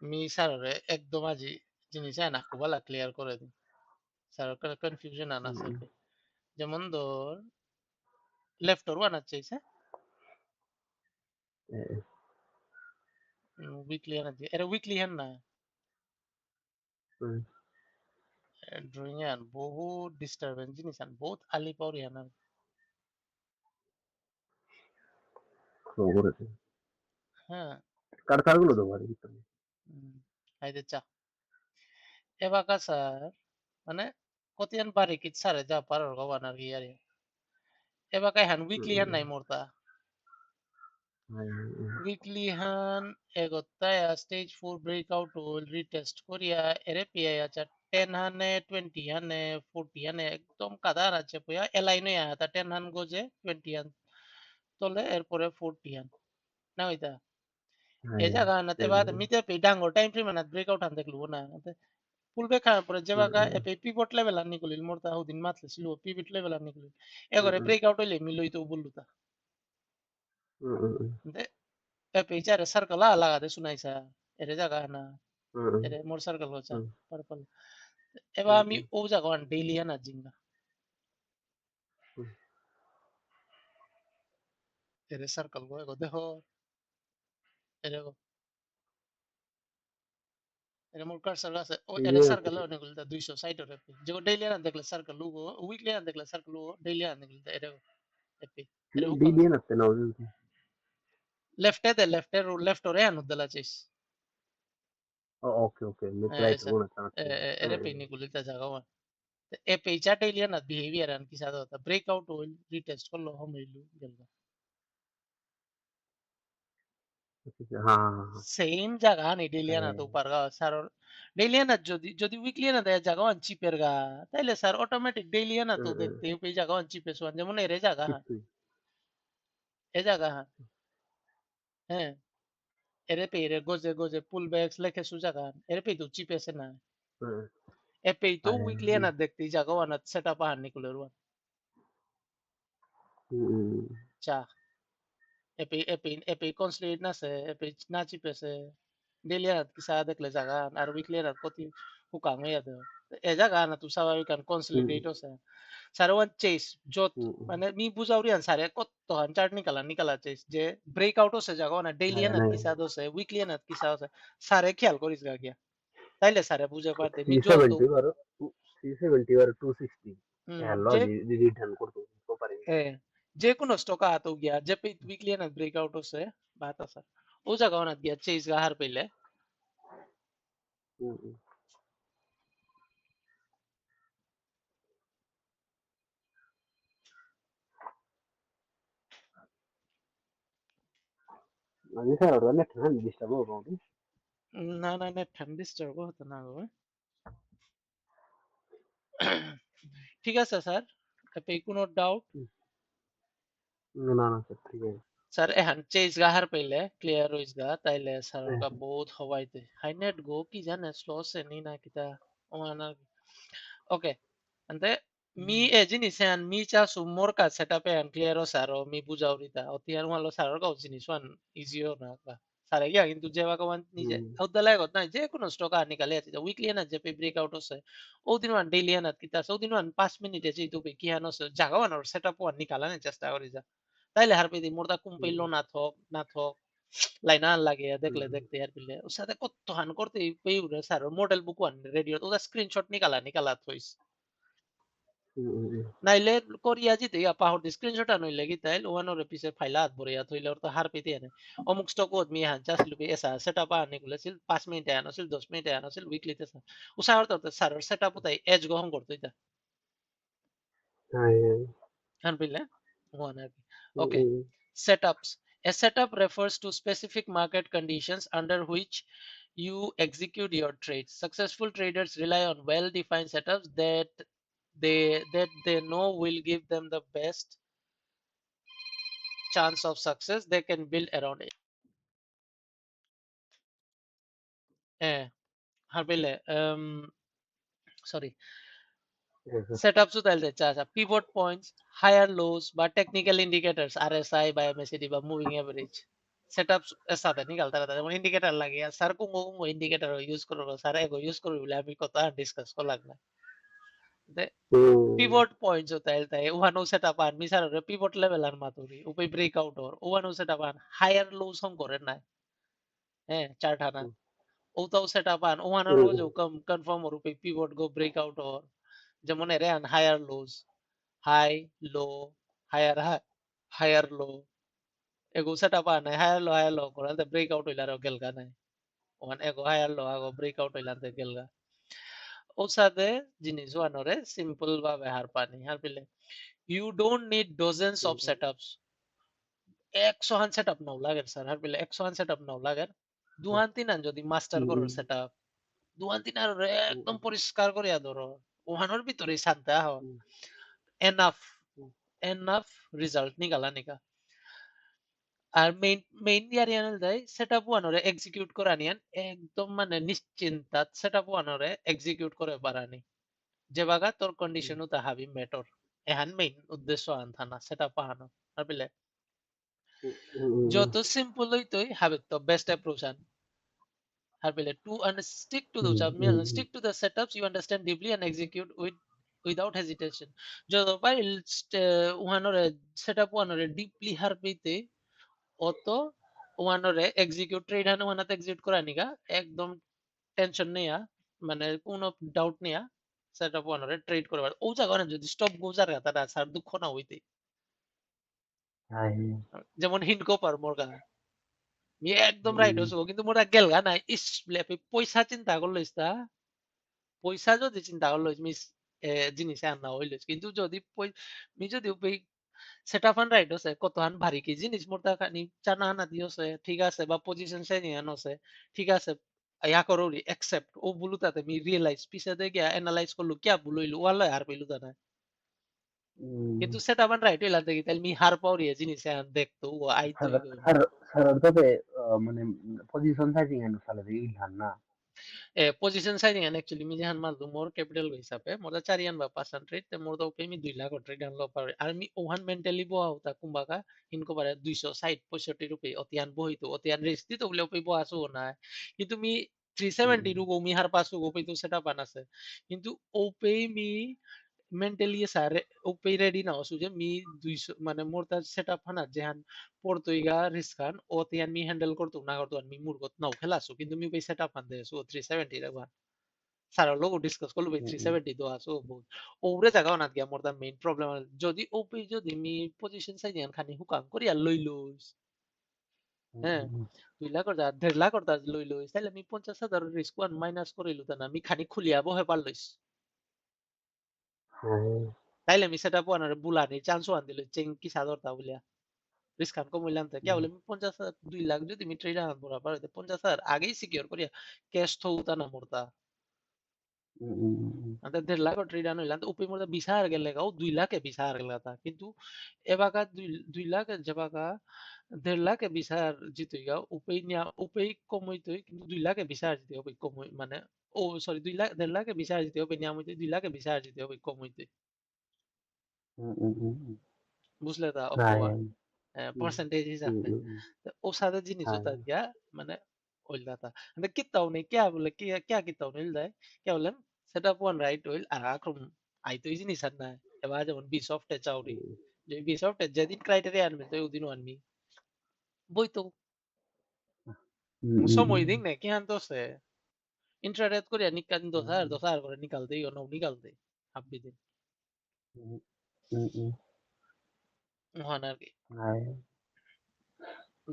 mi স্যারেরে একদম আজি জিনিস না খুবালা ক্লিয়ার করে দিন স্যার কনফিউশন আনা সেপে যেমন ধর লেফট ওর বানাচ্ছে উইকলি আনাচ্ছে এটা উইকলি হ্যান না ড্রয়িং আন বহুত ডিস্টারবেন্স জিনিস আন বহুত আলি পাউরি আনার করেছে হ্যাঁ কার কারগুলো দেবো আর কি আইতে চা এবাকা স্যার মানে কতিয়ান বারে কি স্যারে যা পারো গবানার কি আরে এবাকা হ্যান উইকলি হ্যান নাই মোরতা weekly han egotaya stage 4 breakout hole retest koria ere pia acha 10 hane 20 hane 40 hane একদম কাদার আছে পুয়া এলাইন হয়ে আতা 10 হান গোজে 20 হান তলে এরপরে 40 হান না হইতা এ জায়গা নাতে বাদ মিতে পে ডাঙ্গো টাইম ফ্রেম না ব্রেকআউট হান দেখলু না ফুল ব্যাক খাওয়ার পরে যে বাগা এপে পিভট লেভেল আনি কলিল মোরতা হুদিন মাতলে ছিল পিভট লেভেল আনি কলিল এগরে ব্রেকআউট হইলে মিলই তো বললুতা Pechare circle laga de sunaisa ere jaga na ere mor circle hocha purple eba আমি ও জায়গা ডেইলি না জিঙ্গা ere circle go দেখো ere go ere মোর কার্সার আছে ও ere circle অনেক গুলো 260 এর যে ডেইলি না দেখলে সার্কেল লুগো উইকলি না দেখলে সার্কেল লুগো ডেইলি না দেখলে ere এপি ere হুকাং ডিডিএন আছে না লেফট এর লেফট ওরে আনুদলা চিস ওকে ওকে রাইট esa মনে আছে ere pe নিকুলিতা জায়গা এ পেইচা ডেইলি না বিহেভিয়ার আন কি সাদা হতা ব্রেকআউট হইল রিটেস্ট করলো হম হইল গেল হ্যাঁ হ্যাঁ সেম জায়গা নি ডেলিয়ানা তো পারগা স্যার ডেলিয়ানা যদি উইকলি না দেয় জায়গা চিপের গা তাইলে স্যার অটোমেটিক ডেলিয়ানা তো দেখতে এই জায়গা চিপে সোয়ান যেমন এরে জায়গা হ্যাঁ কিছুই এ জায়গা হ্যাঁ হ্যাঁ এরে পে এরে গোজে গোজে পুল ব্যাকস লেখে সু জায়গা এরে পে তো চিপেছে না এ পে তো উইকলি না দেখতে জায়গা ওয়ান সেটআপ আন নিকুলের ওয়ান চা এপি কনসলিড না সে এপি না চিপেছে ডেলিয়ানা কিসা দেখলে জায়গা আর উইকলি না কতি হুকাং হইয়া দেয় এ জায়গা না tu sabe kan consolidate sa sarawan chase jot মানে মি বুঝাউরিয়ান সারে কত হান চার্ট নিকালা chase যে ব্রেকআউট হচ্ছে জায়গা না ডেইলি না কিসা দোছে উইকলি না কিসা হচ্ছে সারে খেয়াল করিস গা গিয়া তাইলে সারে বুঝে পারতে মি যত 370 আর 370 আর 260 হ্যালো যে রিটার্ন করতে পারি যে কোনো স্টক আতো গিয়া যে পে উইকলি না ব্রেকআউট হচ্ছে বাত আছে ও জায়গা না গিয়া চেস গা হার পেলে আমি স্যার ওটা নেট না ডিস্টার্ব হবে না না না ঠান্ডিস চড়বো হতো না গো ঠিক আছে স্যার আপনি কোনো ডাউট না না স্যার ঠিক আছে স্যার এখন চেজ গাহার পেলে ক্লিয়ার হইস গা তাইলে স্যার কা বহুত হওয়াইতে হাইনেট গো কি জানে স্লো সে নি না কিতা ওনা ওকে আন্তে মি এ জিনিস হ্যান মি চা সুমোর কা সেটআপে আন ক্লিয়ার ও স্যার মি বুঝাউরিতা অতিয়ার মালো স্যার কা জিনিস ওয়ান ইজিও না কা Sare gya কিন্তু যে বাকামান নিজে mm, হদ্দালাই গত না যে কোনো স্টক আর নিকালে আছে উইকলি না যে ব্রেকআউট হচ্ছে ও দিন ওয়ান ডেইলি না কিতা ও দিন ওয়ান 5 মিনিটে যে তো কি হানো জাগা ওয়ান সেটআপ ওয়ান নিকালা না চেষ্টা করি যা তাইলে হার পেদি মোরদা কুম্পাইলো না থক লাইনা লাগে দেখলে mm, দেখতে আর বিলে ওর সাথে কত হান করতে পেই উড়ে sir model book one radio ওটা স্ক্রিনশট নিকালা থইস mm, নাইলে কোরিয়া জিতে পাহর দি স্ক্রিনশট আনইলে কি তাইল ওয়ানোর পিছে ফাইলা হাত ভরিয়া থইলে ওর তো হার পেতে আনে অমুক স্টক ওদ মি হান চাস লুপি এসা সেটআপ আনে গুলো ছিল 5 মিনিটে আনছিল 10 মিনিটে আনছিল উইকলিতে উসার তো স্যার সেটআপ তাই এজ গ্রহণ করতে এটা ay, হান পিলে ওয়ান আর okay mm, setups. A setup refers to specific market conditions under which you execute your trades. Successful traders rely on well-defined setups that they know will give them the best chance of success they can build around it. Eh, Harbile, sorry. yes, Setups to tell the pivot points, higher lows, but technical indicators, RSI, by MACD, বা moving average. Setups সাথে নিকালতে পারতা যেমন indicator লাগে sir কোন indicator use করব sir এগো use করব বলে আমি কথা ডিসকাস করলাম না mm, pivot points होता है उहानो setup an misal re pivot level an maturi upay breakout or उहानो setup an higher lows hom করে না হ্যাঁ চার্ট আনা ওটাও সেটআপ আন ওহানার রোজ mm, কনফার্ম ওর উপরে পিভট গো ব্রেকআউট ওর যেমন এরে আন higher lows high low higher higher low এগো সেটআপ আন হায়ার লো করে ব্রেকআউট হইলা আর গেলগা নাই ওখানে এগো হায়ার লো আগো ব্রেকআউট হইলা আর গেলগা ওর সাথে জিনিস ওয়ানরে সিম্পল ভাবে হার পানি হার পেলে you don't need dozens of mm, setups 100 হান সেটআপ নাও লাগে স্যার হার পেলে 100 হান সেটআপ নাও লাগে দুহান তিনান যদি মাস্টার করো mm, সেটআপ দুহান তিনার একদম mm, পরিষ্কার করিয়া ধরো ওহানোর ভিতরে শান্তি আহ এনাফ এনাফ রেজাল্ট নিকালা নিকা আর মেইন ইয়ারিয়ান দেয় সেটআপ ওয়ানরে এক্সিকিউট করা নিয়ান একদম মানে নিশ্চিন্তাত সেটআপ ওয়ানরে এক্সিকিউট করে পারানি যে বাগা তোর কন্ডিশনও তা হাবি মেটর এহান মেইন উদ্দেশ্য আনথানা সেটআপ আহানো আর বিলে mm, যত সিম্পল হইতই হাবি তো best approach An Harpile, mm, stick to the setups you understand deeply and execute without hesitation. যত পারি উহানরে সেটআপ উহানরে ডিপলি হারপিতে অত উহানরে এক্সিকিউট ট্রেড হান উহানাতে এক্সিকিউট করা নিগা একদম টেনশন নেয়া মানে কোনো ডাউট নেয়া সেটআপ উহানরে ট্রেড করে ও জায়গা যদি স্টপ গোজার তারা স্যার দুঃখ না হইতে ay, যেমন হিনকো পার মোরগা মি একদম রাইট mm, হইছো কিন্তু মোরা গেলগা না ইস পয়সা চিন্তা করলো ইস্তা পয়সা যদি চিন্তা করলো মিস জিনিস আনা হইলো কিন্তু যদি মি যদি সেটা ফান রাইট আছে কত হান ভারী কি জিনিস মোটা খানি চানা হানা দিয়েছে ঠিক আছে বা পজিশন সাইনিং আন আছে ঠিক আছে ইয়া করো একসেপ্ট ও বুলু তাতে মি রিয়েলাইজ পিছে দিয়ে গিয়া এনালাইজ করলো কিয়া ভুল হইলো ওয়ালা হার পেলু তা না কিন্তু mm. সেটা ফান রাইট হইলা দেখি তাহলে মি হার পাওয়ার জিনিস দেখতো ও আইতো স্যার স্যার স্যার তবে মানে পজিশন সাইজিং এর সালারি ইলহান না position sizing and actually मी जेव्हा माझं मोर कॅपिटल हिसाब आहे मोर 4 बा 500 ते मोर तो पे मी 2 लाख ट्रेड আনলো পারে আর আমি ওহান মেন্টালি বহা হতা কুম্বাকা ইনকো পারে 260 65 রুপি অতিয়ান বহিতো অতিয়ান রেস্ট দিতো বলে ওপে বহা আসো না কিন্তু me 370 Mm, রুগো me her Passo ওপে তো সেটা পানাছে কিন্তু ওপে মি মেন্টালি সারে ওপে রেডি না হসু যে মি 200 মানে মোর তার সেটআপ হানা যেহান পড়তো ইগা রিস্কান অতিয়ান মি হ্যান্ডেল করতো না করতো আমি মুরগত নাও খেলাসু কিন্তু মি ওপে সেটআপ আন দেসু 370 রাখবা Sarà luego discuss con lui mm, 372 so ওরে জায়গা না গিয়া মোর দা মেইন প্রবলেম যদি ওপি যদি মি পজিশন চাই দিয়ান খানি হুকাম করি আর লই লইস হ্যাঁ mm, 2 লাখ আর 1.5 লাখ আর লই লইস তাহলে আমি 50,000 রিস্ক ওয়ান মাইনাস করে লুতা না আমি খানি খুলিয়া বহে পারলইস ay, তাইলে আমি সেটা পানার বুলানি চান্স ওয়ান দিল চেং কি সাদর তা বলিয়া রিস্ক খান কমিলাম তা কি বলে mm, 50,000 2 লাখ যদি আমি ট্রেড আন পড়া পারে 50,000 আগেই সিকিউর করিয়া ক্যাশ থউতা না মোরতা mm, ಅಂತ 1.5 লাখ ಟ್ರೇಡ್ ಇಲ್ಲ ಅಂತ ಉಪ್ಪಿ ಮುರ್ದ ಬಿಸಾರ ಗೆಲ್ಲೆಗ ಅವು 2 लाख ಬಿಸಾರ ಗೆಲ್ಲता কিন্তু এবাকা 2 লাখ যেবাকা 1.5 লাখ বিসার জিতইগা উপেই কমইতই কিন্তু 2 লাখ বিসার জিতে হবে কমই মানে ও সরি 2 লাখ 1.5 লাখ বিসার জিতে হবে নিয়ামইতই 2 লাখ বিসার জিতে হবে কমইতই mm, বুঝলে তা অক্টোবর ay, percentage हिसाब से तो वो सादा जिनिस हाँ होता क्या माने oil data ande कितना उन्हें क्या बोले क्या कितना उन्हें मिलता है क्या बोले setup one right oil आराम आई तो जिनिस है अब आज अपन बी सॉफ्ट है चाउरी जो बी सॉफ्ट है जैसे क्राइटेरिया आने मिलते हैं उदिन वन मी वही तो সময় দিক না কি আনতোছে ইন্টারনেট করে নিকাল দশ হাজার করে নিকালতে ইও নও নিকালতে হাব্বি দিন ওহান আর কি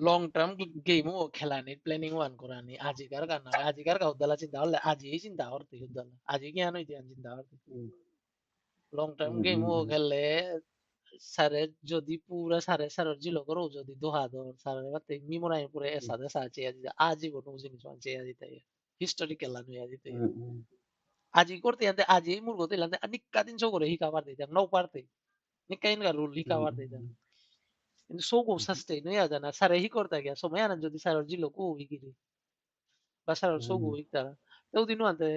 লং টার্ম গেম ও খেলানি প্ল্যানিং ওয়ান করানি আজিকার কানা আজিকার কাউদালা চিন্তা হলে আজি চিন্তা করতে হুদালা আজি কি আনো ইতি চিন্তা করতে লং টার্ম গেম ও খেললে সারে যদি পুরা সারে সারের জিলো করো যদি দোহা দর সারে বাতে মিমোরাই পুরে এসাদে সাচে আজি কোনো জিনিস মানছে আজি তাই হিস্টোরি খেলানো আজি তাই আজি করতে আনতে আজি মুরগতে লানতে নিক্কা দিন সো করে হিকা পারতে যাম নাও পারতে নিক্কা ইনকা রুল হিকা পারতে যাম কিন্তু সো গো সাস্টেইন হইয়া জানা সারে হি করতে গিয়া সময় আনা যদি সারের জিলো কো হিকিরি বা সারের সো গো হিকতারা তো দিনও আনতে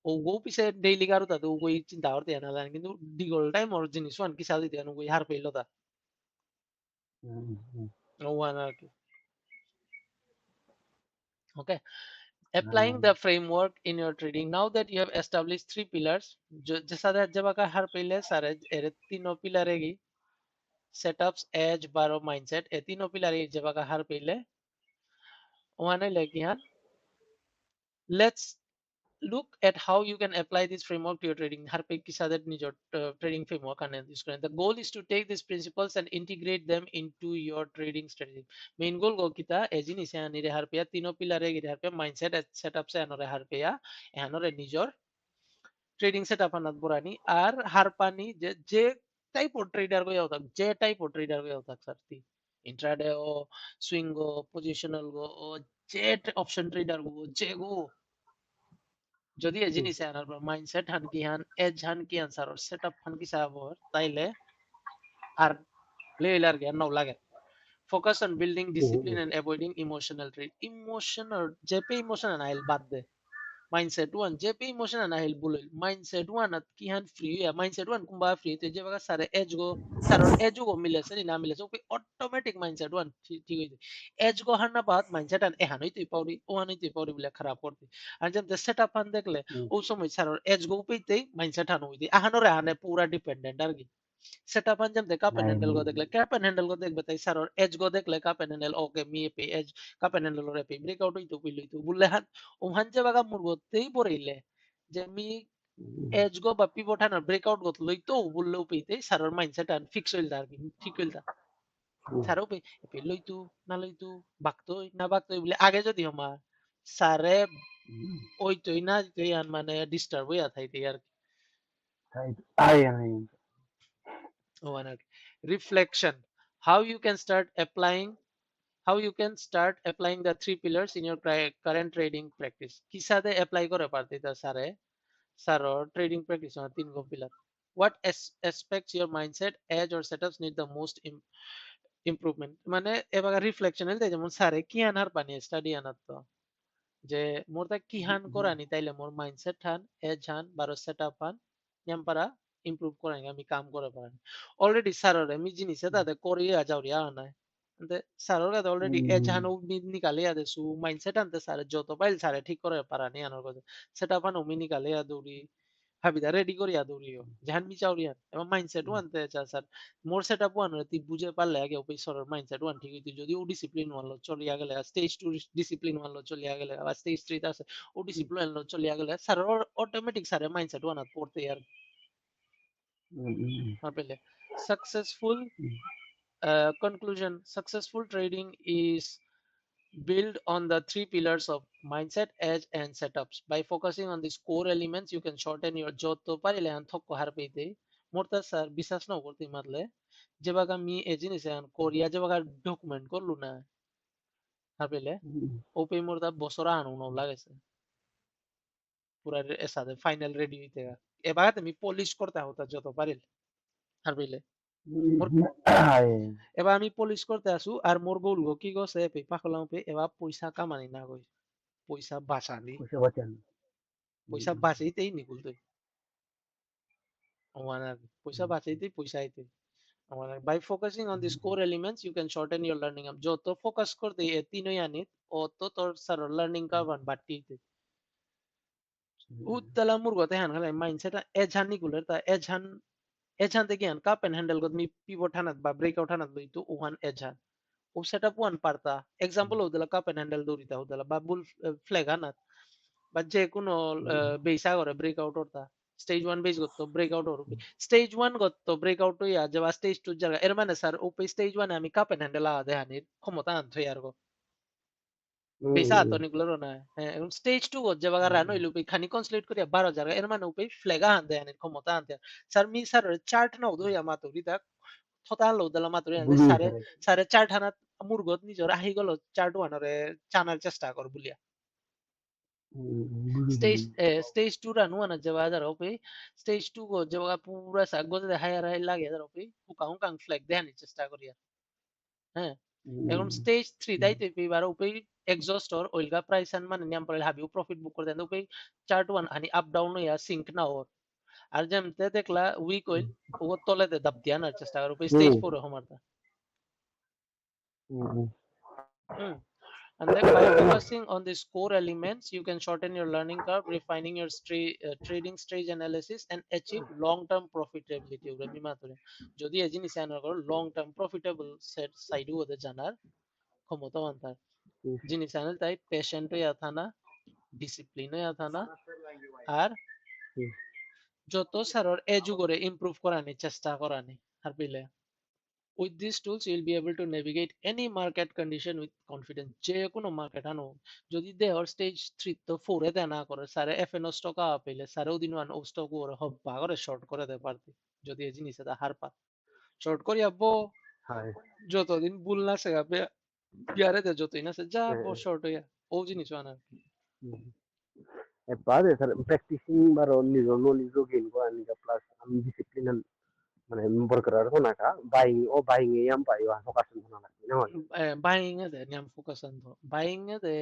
ও গো পিছে ডেইলি কারো তা তো গো চিন্তা করতে না জানি কিন্তু ডিগল টাইম ওর জিনিস ওয়ান কি সাদি দেন গো হার পেইলো তা নো ওয়ান আর কি ওকে applying the framework in your trading now that you have established three pillars जैसा जब का हर पहले सारे तीनों पिलर है setups edge baro mindset ए तीनों पिलर है जब का हर पहले वहां लेके यहाँ let's look at how you can apply this framework to your trading हर पे किस आदत निजो trading framework आने use करें the goal is to take these principles and integrate them into your trading strategy main goal को किता एजी निसे आने रे हर पे तीनों पिलर है हर पे mindset setup से आने रे हर पे या आने रे निजोर trading setup Anath Burani are हर पानी जे टाइप ऑफ ट्रेडर को होता जे टाइप ऑफ ट्रेडर को होता सकती इंट्राडे ओ स्विंग गो पोजिशनल गो ओ जे ऑप्शन ट्रेडर गो जे गो যদি এই জিনিসে আনার পর মাইন্ডসেট হান কি হান এজ হান কি আনসার আর সেটআপ হান কি সাবর তাইলে আর লেইলার জ্ঞান নাও লাগে focus on building discipline and avoiding emotional trade emotional যেপে ইমোশনাল আইল বাদ দে mindset one je pe emotion na hel bulil mindset one at ki han free ya mindset one kumba free te je baga sare edge go saror edge go mile se na mile so automatic mindset one ঠিক হইছে edge go han na baat mindset an ehan হইতে পারি ও han হইতে পারি বলে খারাপ করতে আর যেন সেটআপ আন দেখলে ও সময় saror edge go পেইতে mindset han হইতে আহানরে হানে পুরা ডিপেন্ডেন্ট আর কি setup Anjum they cup and handle को देख ले कैप एंड हैंडल को देख बताई सर और एज को देख ले कप एंड हैंडल ओके मी पे एज कप एंड हैंडल रे पे ब्रेकआउट হইতো কইলইতো বুললে হান ও হানজে বাগা মুরগতেই পড়ইলে যে মি এজ গো বা পিভট হান ব্রেকআউট গত লইতো বুললেও পেইতে সারর মাইন্ডসেট আর ফিক্স হইল আর কি ঠিক হইল সারও পে লইতো না লইতো বাকতো না বাকতো বলে আগে যদি হমা সারে ওইতোই না তুই মানে ডিস্টার্ব হইয়া থাইতে আর reflection how you can start applying the three pillars in your current trading practice किसादे apply करे पारते था सारो trading practice में तीन गो pillar what aspects your mindset edge or setups need the most improvement মানে এবার reflection এর যেমন সারে কি আনার পানি study আনার তো যে মোর তা কি হান করানি তাইলে মোর মাইন্ডসেট হান এজ হান বারো সেটআপ হান নিয়ম পারা ইমপ্রুভ করানি আমি কাম করে পারেন অলরেডি স্যাররে আমি জিনিস তাতে করিয়া যাওরিয়া নাই আনতে স্যারর কাছে অলরেডি এজ হান নিকালিয়া দেসু মাইন্ডসেট আনতে স্যার যত পাইল স্যারে ঠিক করে পারানি আনার কথা সেটআপ হান উমি নিকালিয়া দৌড়ি ভাবিদা রেডি করিয়া দৌড়িও জাহান মি চাউরিয়ান এবং মাইন্ডসেট আনতে চা স্যার মোর সেটআপ ওয়ান তুই বুঝে পারলে আগে ওই সরর মাইন্ডসেট ওয়ান ঠিক হইতো যদি ও ডিসিপ্লিন ওয়ান চলিয়া গেলে স্টেজ টু ডিসিপ্লিন ওয়ান চলিয়া গেলে আবার স্টেজ থ্রি আছে ও ডিসিপ্লিন চলিয়া গেলে sir automatic sir mindset one পড়তে আর পেলে successful conclusion successful trading is built on the three pillars of mindset edge and setups by focusing on these core elements you can shorten your joto parile an thokko har peite morta sir bisas na korte madle যে বাগা me a জিনিস Korea যে বাগা document করলু না har পেলে ও pay মোরতা বছরা আনু ন লাগেছে পুরা সাথে final ready হইতে এবার তুমি পলিশ করতে হতো যত পারিল har পেলে এবার আমি পলিশ করতে আসু আর মোর গোল গো কি গছে পে পাখলাম পে এবার পয়সা কামানি না কই পয়সা বাঁচানি পয়সা বাঁচাইতেই নিকুল তুই আমার পয়সা বাঁচাইতেই পয়সা আইতে By focusing on these core elements, you can shorten your learning. যত focus করতে এই তিনই আনিত অত তোর সার learning কারবান বাড়তিতে উত্তলা মুরগতে হান খালাই মাইন্ডসেট এজহান নিগুলের তা এজহান থেকে হান কাপ এন্ড হ্যান্ডেল গদ মি পিভট হানাত বা ব্রেকআউট হানাত লইতো ওহান এজহান ও সেটআপ ওয়ান পারতা এক্সাম্পল হদলা কাপ এন্ড হ্যান্ডেল দৌড়িতা হদলা বা বুল ফ্ল্যাগ হানাত বা যে কোনো বেসা করে ব্রেকআউট হতা স্টেজ 1 বেস করতো ব্রেকআউট হবে স্টেজ 1 করতো ব্রেকআউট হইয়া যাবা স্টেজ 2 জায়গা এর মানে স্যার ওপে স্টেজ 1 আমি কাপ এন্ড হ্যান্ডেল আদে হানির ক্ষমতা আনতে আর গো বেসা তো নিগুলো না হ্যাঁ এখন স্টেজ 2 গো যাবা রান হইলো পে খানি কনসলিড করিয়া 12 জায়গা এর মানে ওপে ফ্ল্যাগ আনতে হানির ক্ষমতা আনতে স্যার মি স্যার চার্ট না উদয় মাতুরি তা কথা হলো দলা মাতুরি আনতে সারে সারে চার্ট হানাত মুরগত নিজর আহি গেল চার্ট ওয়ানরে চানার চেষ্টা কর বলিয়া stage 2 ra nuana jaba dar ope stage 2 go jaba pura sa go de higher high লাগে dar ope হুকাং হুকাং ফ্ল্যাগ দেহানি চেষ্টা করিয়া হ্যাঁ এখন স্টেজ 3 দাইতে পেবার ওপে এক্সস্ট অর ওইলগা প্রাইস আন মানে নিয়ম পড়ে হাবিও প্রফিট বুক করে দেন ওপে চার্ট ওয়ান আনি আপ ডাউন হইয়া সিঙ্ক না ওর আর যেমতে দেখলা উইক ওইল ও তলে দে দাব দিয়া না চেষ্টা করে ওপে স্টেজ 4 হমারতা হুম And then by focusing on these core elements, you can shorten your learning curve, refining your trading stage analysis, and achieve long-term profitability. যদি এই জিনিস আনার করো long-term profitable সাইড ওদের জানার ক্ষমতাবান তার জিনিস আনার তাই পেশেন্ট হইয়া থানা ডিসিপ্লিন হইয়া থানা আর যত সারর এজু করে ইমপ্রুভ করানি চেষ্টা করানি আর পেলে with these tools you'll be able to navigate any market condition with confidence যে কোনো মার্কেট আনো যদি দে ওর স্টেজ 3 তো 4 এ না করে সারে এফএনও স্টক আ পেলে সারে ওদিন ওয়ান ও স্টক ওর হব বাগরে শর্ট করে দে পারতি যদি এই জিনিস এটা হার পা শর্ট করি আবো যতদিন বুল না সে আপে বিয়ারে দে যতই না সে যা বো শর্ট হইয়া ও জিনিস আনা এবারে স্যার প্র্যাকটিসিং বারো নিজের নলেজ গেইন করা নিকা প্লাস আমি ডিসিপ্লিন মানে bergerak na ka buying o buying yang pa yo fokus na na no buying de niam focusan to buying de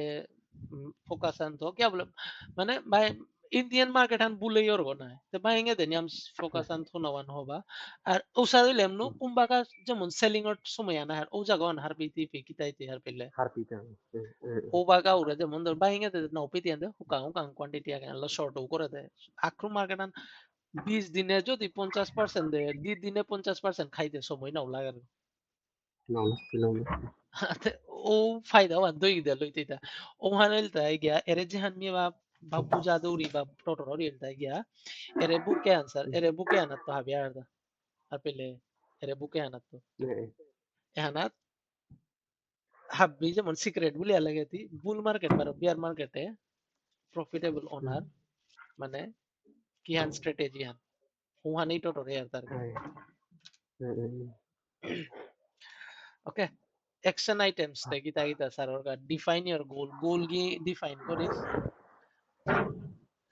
focusan to क्या बोले মানে বাই ইন্ডিয়ান মার্কেট আন বুলে ইয়র গনা তে বাইং এ নিয়াম ফোকাসান থোনাওয়ান হবা আর ওসা দিলেম নো কুম্বাকা যেমন selling এর সময় আনা আর ও জাগন হার পিতি পে কিতাইতে হার পেলে har pita ও বাগা উরে যেমন ধর বাইং এ না পিতি আনতে হুকা হুকা কোয়ান্টিটি আগে আনলো শর্ট ও করে দেয় আক্রু মার্কেট আন 20 দিনে যদি 50% দেয় 2 দিনে 50% খাইতে সময় নাও লাগে no no ও ফায়দা ওয়ান দই দে লইতে তা ও হানেল তাই গিয়া এরে জাহান মি বা বুজা দৌড়ি বা টটর এল তাই গিয়া এরে বুকে আনাত তো হাবি আর পেলে এরে বুকে আনাত তো এহানাত হাবি যেমন সিক্রেট বলি লাগে তি বুল মার্কেট বার বিয়ার মার্কেটে প্রফিটেবল ওনার মানে কি হান স্ট্র্যাটেজি হান হুহানি টটর এর তার ওকে action items te kita kita saror ka define your goal gi define koris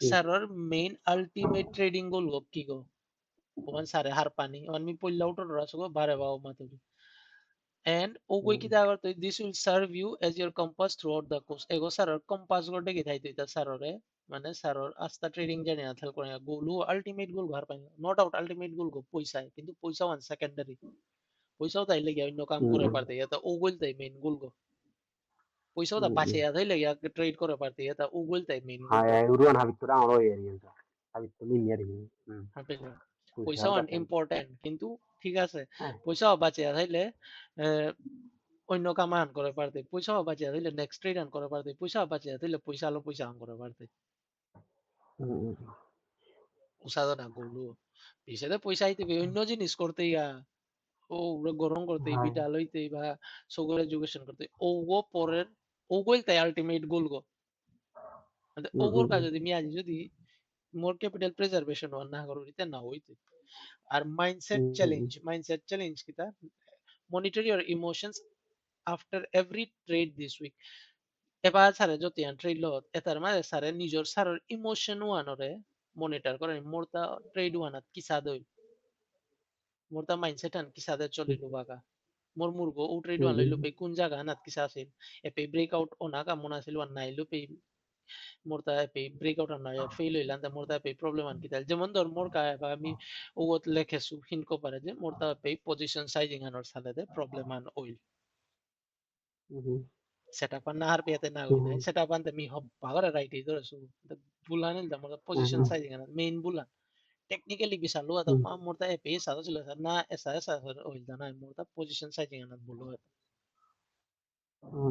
saror main ultimate trading goal go ki go oman sare har pani on mi pull out or raso bare ba maturi and o koi kita agar to this will serve you as your compass throughout the course ego saror compass go de gitai to ita sarore মানে স্যারর আস্তা trading জানি না থাল করে গোল ultimate goal ঘর পাই no doubt ultimate goal গো পয়সা কিন্তু পয়সা ওয়ান সেকেন্ডারি পয়সাও তাইলে গিয়া অন্য কাম করে পারতে এটা ও গোল তাই মেইন গোল গো পয়সাও তা বাঁচে তাইলে গিয়া ট্রেড করে পারতে এটা ও গোল তাই main goal hai uruan habit tura oro area habit to ni eri পয়সাও ইম্পর্টেন্ট কিন্তু ঠিক আছে পয়সাও বাঁচে তাইলে অন্য কাম আন করে পারতে পয়সাও বাঁচে তাইলে নেক্সট ট্রেড আন করে পারতে পয়সাও বাঁচে তাইলে পয়সা আলো পয়সা আন করে পারতে উসাদো না গোলু পিছনে পয়সা আইতে অন্য জিনিস করতে ইয়া ও গরম করতে বিটা লইতে বা সগর এডুকেশন করতে ও গো পরের ও গোল তাই আলটিমেট গোল গো ওগোর কাজ যদি মিয়া যদি মোর ক্যাপিটাল প্রিজার্ভেশন ওয়ান না করো রিতে না হইতে আর মাইন্ডসেট চ্যালেঞ্জ কিতা monitor your emotions after every trade this week এবার সারে যত ইয়ান ট্রেড লত এটার মাঝে সারে নিজর সারর ইমোশন ওয়ানরে মনিটর করে মোরতা ট্রেড ওয়ানাত কি সাদই মোরতা মাইন্ডসেট আন কি সাদে চলিলো বাগা মোর মুরগো ও ট্রেড ওয়ান লইলো পে কোন জায়গা নাত কিসা আছিল এপে ব্রেকআউট ওনা কা মনা ছিল ওয়ান নাইলো পে মোরতা পে ব্রেকআউট না ফেল হইলাম তা মোরতা পে প্রবলেম আন কিতা যেমন ধর মোর কায় বা আমি ওগত লেখেছু হিনকো পারে যে মোরতা পে পজিশন সাইজিং আনোর সাথে প্রবলেম আন oil setup na har pete na hoy na setup ante mi hob bagara right idor su bulan el damo position sizing ana main bulan technically bisalu ata ma morta e pe sa chilo na esa hoy na morta position sizing ana bulu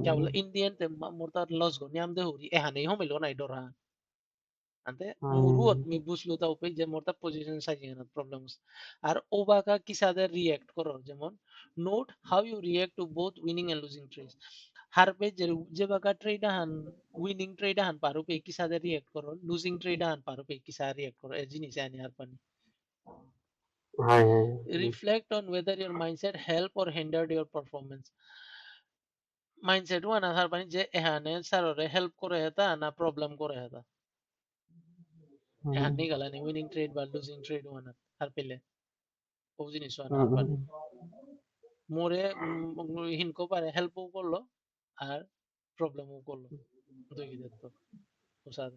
ya bol indian te morta loss go niam de hori e hanei homelo na idor ha ante muruot mi buslu ta upay যে মোরটা position sizing এর problems আর ওবাকা কিসাদে react করো যেমন note how you react to both winning and losing trades হারবে যে বাকা ট্রেড হান উইনিং ট্রেড হান পারো পে কিসাদে রিঅ্যাক্ট করো লুজিং ট্রেড হান পারো পে কিসা রিঅ্যাক্ট করো এই জিনিস আনি আর পানি reflect on whether your mindset help or hindered your performance mindset ওয়ান আর পানি যে এখানে স্যাররে হেল্প করে হেতা না প্রবলেম করে হেতা এখানে গেলানি উইনিং ট্রেড বা লুজিং ট্রেড ওয়ান আর পেলে ও জিনিস ওয়ান আর পানি মোরে হিনকো পারে হেল্পও করলো আর প্রবলেমও করলো দুই ক্ষেত্রে তো ওসাদ